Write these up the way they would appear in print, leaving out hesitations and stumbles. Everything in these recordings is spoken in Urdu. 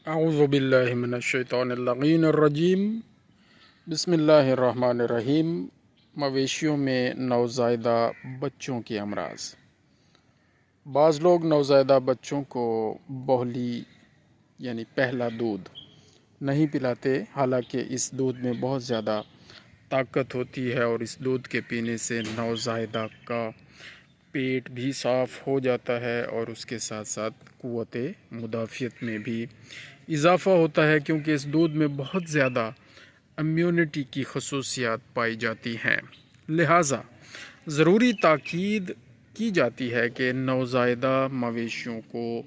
اعوذ باللہ من الشیطان اللعین الرجیم بسم اللہ الرحمن الرحیم۔ مویشیوں میں نوزائیدہ بچوں کے امراض۔ بعض لوگ نوزائیدہ بچوں کو بوہلی یعنی پہلا دودھ نہیں پلاتے، حالانکہ اس دودھ میں بہت زیادہ طاقت ہوتی ہے اور اس دودھ کے پینے سے نوزائیدہ کا پیٹ بھی صاف ہو جاتا ہے اور اس کے ساتھ ساتھ قوت مدافعت میں بھی اضافہ ہوتا ہے، کیونکہ اس دودھ میں بہت زیادہ امیونٹی کی خصوصیات پائی جاتی ہیں۔ لہٰذا ضروری تاکید کی جاتی ہے کہ نوزائیدہ مویشیوں کو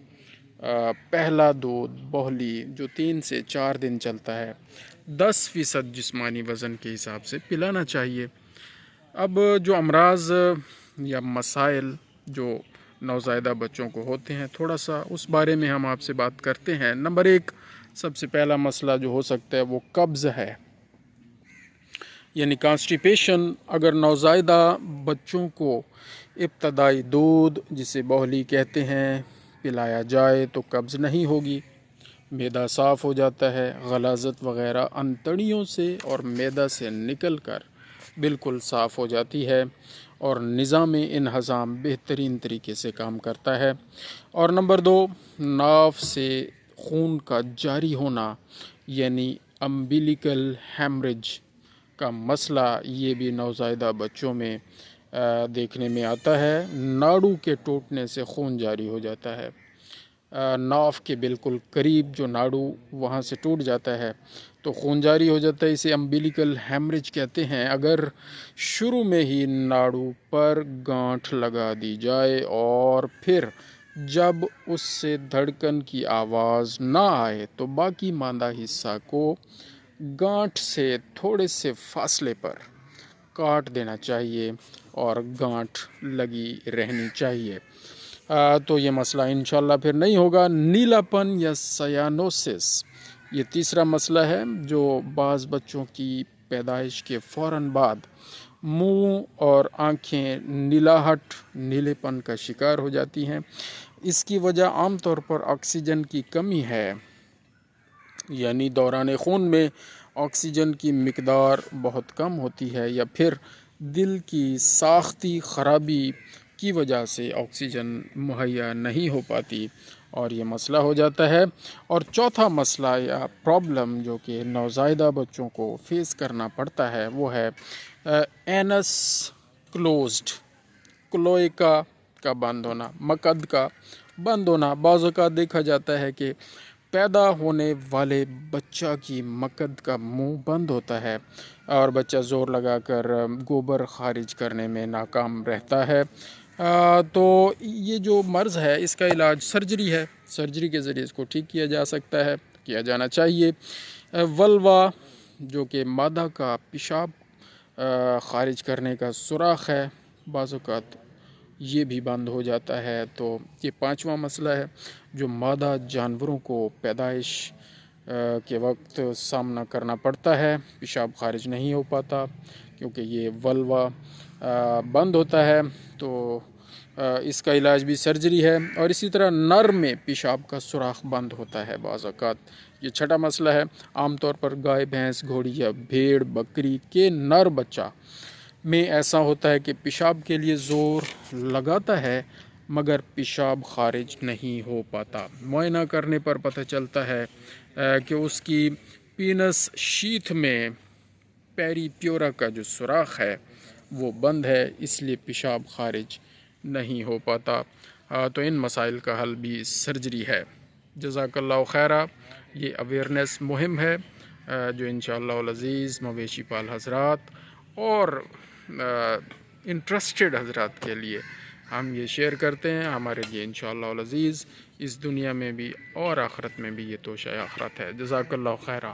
پہلا دودھ بوہلی جو 3 سے 4 دن چلتا ہے 10% جسمانی وزن کے حساب سے پلانا چاہیے۔ اب جو امراض یا مسائل جو نوزائیدہ بچوں کو ہوتے ہیں، تھوڑا سا اس بارے میں ہم آپ سے بات کرتے ہیں۔ نمبر 1 سب سے پہلا مسئلہ جو ہو سکتا ہے وہ قبض ہے، یعنی کانسٹیپیشن۔ اگر نوزائیدہ بچوں کو ابتدائی دودھ جسے بوہلی کہتے ہیں پلایا جائے تو قبض نہیں ہوگی، معدہ صاف ہو جاتا ہے، غلاظت وغیرہ انتڑیوں سے اور معدہ سے نکل کر بالکل صاف ہو جاتی ہے اور نظام انہضام بہترین طریقے سے کام کرتا ہے۔ اور نمبر 2 ناف سے خون کا جاری ہونا، یعنی امبیلیکل ہیمریج کا مسئلہ، یہ بھی نوزائیدہ بچوں میں دیکھنے میں آتا ہے۔ ناڑو کے ٹوٹنے سے خون جاری ہو جاتا ہے، ناف کے بالکل قریب جو ناڑو وہاں سے ٹوٹ جاتا ہے تو خون جاری ہو جاتا ہے، اسے امبیلیکل ہیمریج کہتے ہیں۔ اگر شروع میں ہی ناڑو پر گانٹھ لگا دی جائے اور پھر جب اس سے دھڑکن کی آواز نہ آئے تو باقی ماندہ حصہ کو گانٹھ سے تھوڑے سے فاصلے پر کاٹ دینا چاہیے اور گانٹھ لگی رہنی چاہیے، تو یہ مسئلہ انشاءاللہ پھر نہیں ہوگا۔ نیلا پن یا سیانوسس، یہ تیسرا مسئلہ ہے جو بعض بچوں کی پیدائش کے فوراً بعد منہ اور آنکھیں نیلاہٹ، نیلے پن کا شکار ہو جاتی ہیں۔ اس کی وجہ عام طور پر آکسیجن کی کمی ہے، یعنی دوران خون میں آکسیجن کی مقدار بہت کم ہوتی ہے، یا پھر دل کی ساختی خرابی کی وجہ سے آکسیجن مہیا نہیں ہو پاتی اور یہ مسئلہ ہو جاتا ہے۔ اور چوتھا مسئلہ یا پرابلم جو کہ نوزائیدہ بچوں کو فیس کرنا پڑتا ہے وہ ہے اینس کلوزڈ، کلوئیکا کا بند ہونا، مقد کا بند ہونا۔ بعض اوقات دیکھا جاتا ہے کہ پیدا ہونے والے بچہ کی مقد کا منہ بند ہوتا ہے اور بچہ زور لگا کر گوبر خارج کرنے میں ناکام رہتا ہے، تو یہ جو مرض ہے اس کا علاج سرجری ہے، سرجری کے ذریعے اس کو ٹھیک کیا جا سکتا ہے، کیا جانا چاہیے۔ ولوا جو کہ مادہ کا پیشاب خارج کرنے کا سوراخ ہے، بعض اوقات یہ بھی بند ہو جاتا ہے۔ تو یہ 5واں مسئلہ ہے جو مادہ جانوروں کو پیدائش کے وقت سامنا کرنا پڑتا ہے، پیشاب خارج نہیں ہو پاتا کیونکہ یہ ولوا بند ہوتا ہے، تو اس کا علاج بھی سرجری ہے۔ اور اسی طرح نر میں پیشاب کا سوراخ بند ہوتا ہے بعض اوقات، یہ 6واں مسئلہ ہے۔ عام طور پر گائے، بھینس، گھوڑی یا بھیڑ بکری کے نر بچہ میں ایسا ہوتا ہے کہ پیشاب کے لیے زور لگاتا ہے مگر پیشاب خارج نہیں ہو پاتا۔ معائنہ کرنے پر پتہ چلتا ہے کہ اس کی پینس شیتھ میں پیری پیورا کا جو سوراخ ہے وہ بند ہے، اس لیے پیشاب خارج نہیں ہو پاتا، تو ان مسائل کا حل بھی سرجری ہے۔ جزاک اللہ خیرہ۔ یہ اویئرنیس مہم ہے جو انشاءاللہ العزیز مویشی پال حضرات اور انٹرسٹڈ حضرات کے لیے ہم یہ شیئر کرتے ہیں، ہمارے لیے انشاءاللہ العزیز اس دنیا میں بھی اور آخرت میں بھی یہ توشہ آخرت ہے۔ جزاک اللہ خیرہ۔